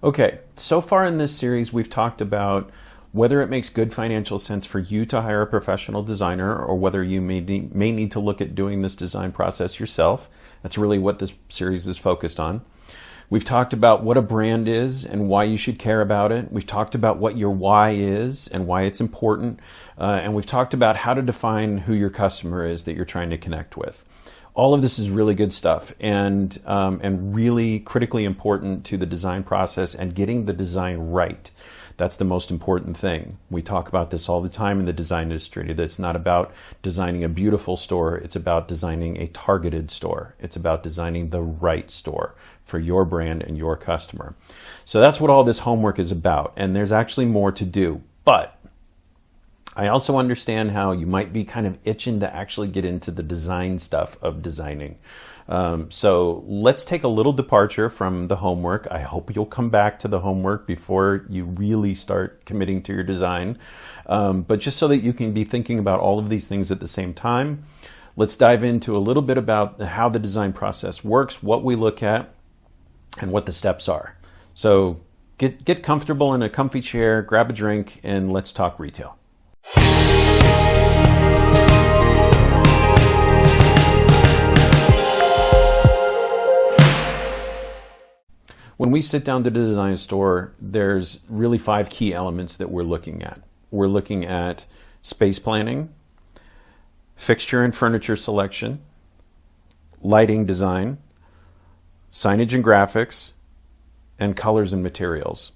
Okay, so far in this series, we've talked about whether it makes good financial sense for you to hire a professional designer or whether you may need to look at doing this design process yourself. That's really what this series is focused on. We've talked about what a brand is and why you should care about it. We've talked about what your why is and why it's important. And we've talked about how to define who your customer is that you're trying to connect with. All of this is really good stuff and really critically important to the design process and getting the design right. That's the most important thing. We talk about this all the time in the design industry. That it's not about designing a beautiful store. It's about designing a targeted store. It's about designing the right store for your brand and your customer. So that's what all this homework is about. And there's actually more to do. But I also understand how you might be kind of itching to actually get into the design stuff of designing. So let's take a little departure from the homework. I hope you'll come back to the homework before you really start committing to your design. But just so that you can be thinking about all of these things at the same time, let's dive into a little bit about how the design process works, what we look at, and what the steps are. So get comfortable in a comfy chair, grab a drink, and let's talk retail. When we sit down to design a store, there's really 5 key elements that we're looking at. We're looking at space planning, fixture and furniture selection, lighting design, signage and graphics, and colors and materials.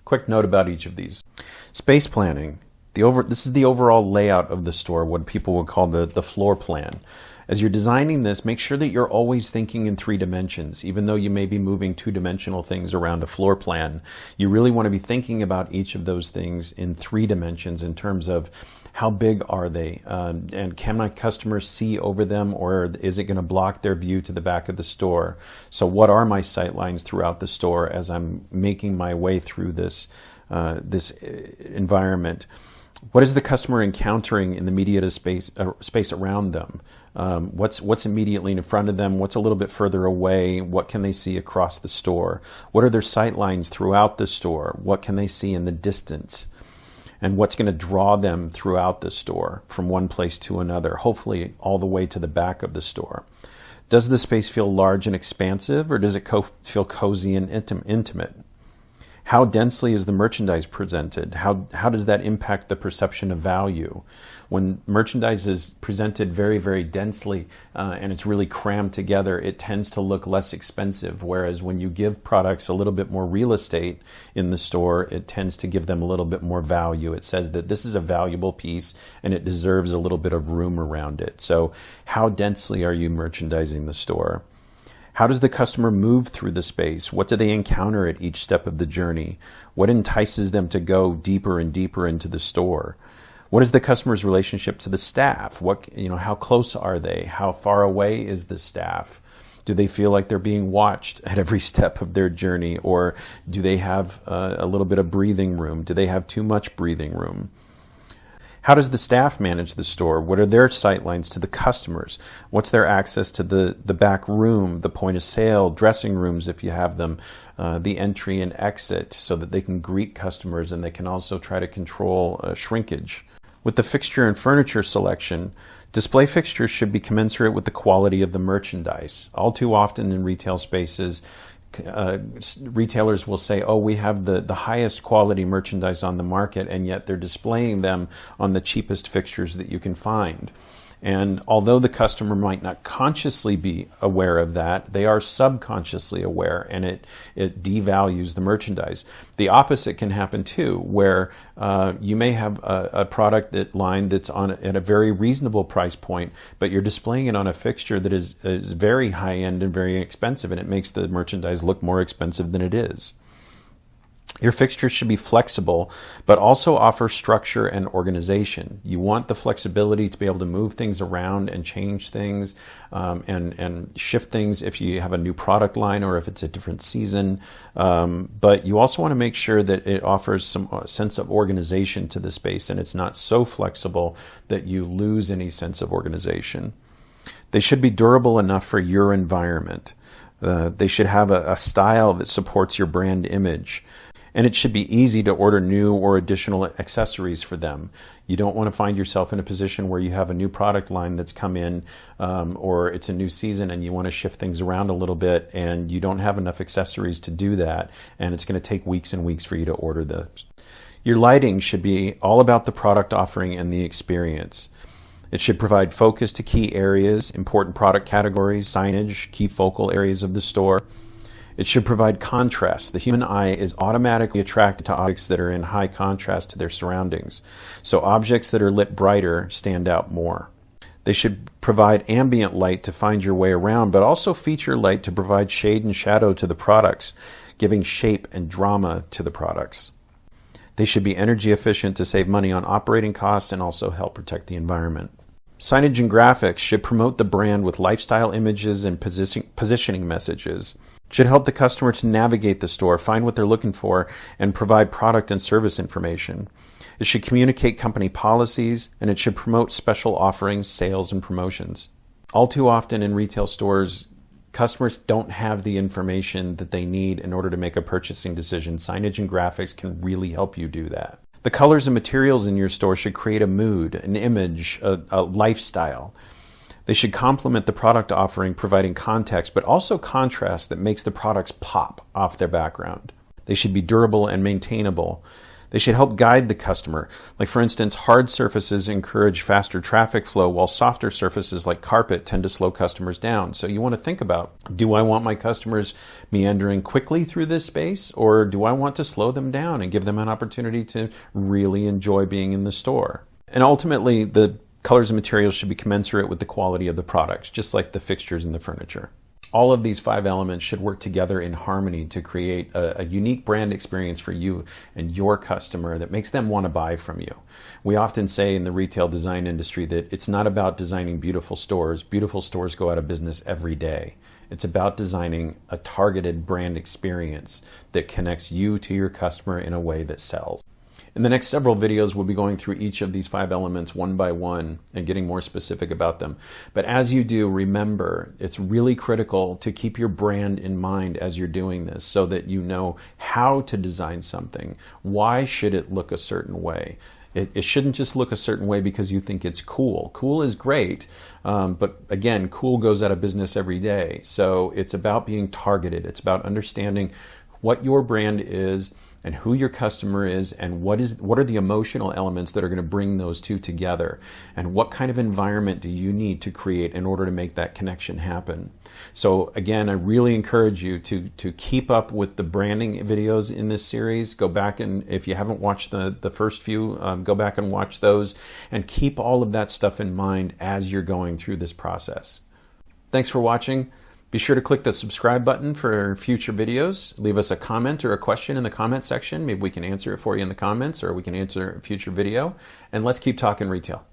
Quick note about each of these. Space planning. This is the overall layout of the store, what people would call the floor plan. As you're designing this, make sure that you're always thinking in 3 dimensions. Even though you may be moving 2-dimensional things around a floor plan, you really want to be thinking about each of those things in 3 dimensions in terms of how big are they, and can my customers see over them, or is it going to block their view to the back of the store? So what are my sight lines throughout the store as I'm making my way through this environment? What is the customer encountering in the media space around them? What's immediately in front of them? What's a little bit further away? What can they see across the store? What are their sight lines throughout the store? What can they see in the distance? And what's going to draw them throughout the store from one place to another, hopefully all the way to the back of the store? Does the space feel large and expansive, or does it feel cozy and intimate? How densely is the merchandise presented? How does that impact the perception of value? When merchandise is presented very, very densely and it's really crammed together, it tends to look less expensive. Whereas when you give products a little bit more real estate in the store, it tends to give them a little bit more value. It says that this is a valuable piece and it deserves a little bit of room around it. So how densely are you merchandising the store? How does the customer move through the space? What do they encounter at each step of the journey? What entices them to go deeper and deeper into the store? What is the customer's relationship to the staff? How close are they? How far away is the staff? Do they feel like they're being watched at every step of their journey? Or do they have a little bit of breathing room? Do they have too much breathing room? How does the staff manage the store? What are their sight lines to the customers? What's their access to the back room, the point of sale, dressing rooms if you have them, the entry and exit, so that they can greet customers and they can also try to control shrinkage? With the fixture and furniture selection, display fixtures should be commensurate with the quality of the merchandise. All too often in retail spaces, retailers will say, oh, we have the highest quality merchandise on the market, and yet they're displaying them on the cheapest fixtures that you can find. And although the customer might not consciously be aware of that, they are subconsciously aware, and it devalues the merchandise. The opposite can happen too, where you may have a product line that's at a very reasonable price point, but you're displaying it on a fixture that is very high end and very expensive, and it makes the merchandise look more expensive than it is. Your fixtures should be flexible, but also offer structure and organization. You want the flexibility to be able to move things around and change things and shift things if you have a new product line or if it's a different season. But you also want to make sure that it offers some sense of organization to the space, and it's not so flexible that you lose any sense of organization. They should be durable enough for your environment. They should have a style that supports your brand image. And it should be easy to order new or additional accessories for them. You don't want to find yourself in a position where you have a new product line that's come in, or it's a new season and you want to shift things around a little bit and you don't have enough accessories to do that, and it's going to take weeks and weeks for you to order those. Your lighting should be all about the product offering and the experience. It should provide focus to key areas, important product categories, signage, key focal areas of the store. It should provide contrast. The human eye is automatically attracted to objects that are in high contrast to their surroundings. So objects that are lit brighter stand out more. They should provide ambient light to find your way around, but also feature light to provide shade and shadow to the products, giving shape and drama to the products. They should be energy efficient to save money on operating costs and also help protect the environment. Signage and graphics should promote the brand with lifestyle images and positioning messages. Should help the customer to navigate the store, find what they're looking for, and provide product and service information. It should communicate company policies, and it should promote special offerings, sales, and promotions. All too often in retail stores, customers don't have the information that they need in order to make a purchasing decision. Signage and graphics can really help you do that. The colors and materials in your store should create a mood, an image, a lifestyle. They should complement the product offering, providing context, but also contrast that makes the products pop off their background. They should be durable and maintainable. They should help guide the customer. Like, for instance, hard surfaces encourage faster traffic flow, while softer surfaces like carpet tend to slow customers down. So you want to think about, do I want my customers meandering quickly through this space, or do I want to slow them down and give them an opportunity to really enjoy being in the store? And ultimately, the colors and materials should be commensurate with the quality of the products, just like the fixtures and the furniture. All of these 5 elements should work together in harmony to create a unique brand experience for you and your customer that makes them want to buy from you. We often say in the retail design industry that it's not about designing beautiful stores. Beautiful stores go out of business every day. It's about designing a targeted brand experience that connects you to your customer in a way that sells. In the next several videos, we'll be going through each of these 5 elements one by one and getting more specific about them. But as you do, remember, it's really critical to keep your brand in mind as you're doing this so that you know how to design something. Why should it look a certain way? It shouldn't just look a certain way because you think it's cool. Cool is great, but again, cool goes out of business every day. So it's about being targeted. It's about understanding what your brand is and who your customer is, and what are the emotional elements that are going to bring those two together, and what kind of environment do you need to create in order to make that connection happen. So again, I really encourage you to keep up with the branding videos in this series. Go back, and if you haven't watched the first few, go back and watch those, and keep all of that stuff in mind as you're going through this process. Thanks for watching. Be sure to click the subscribe button for future videos. Leave us a comment or a question in the comment section. Maybe we can answer it for you in the comments, or we can answer a future video. And let's keep talking retail.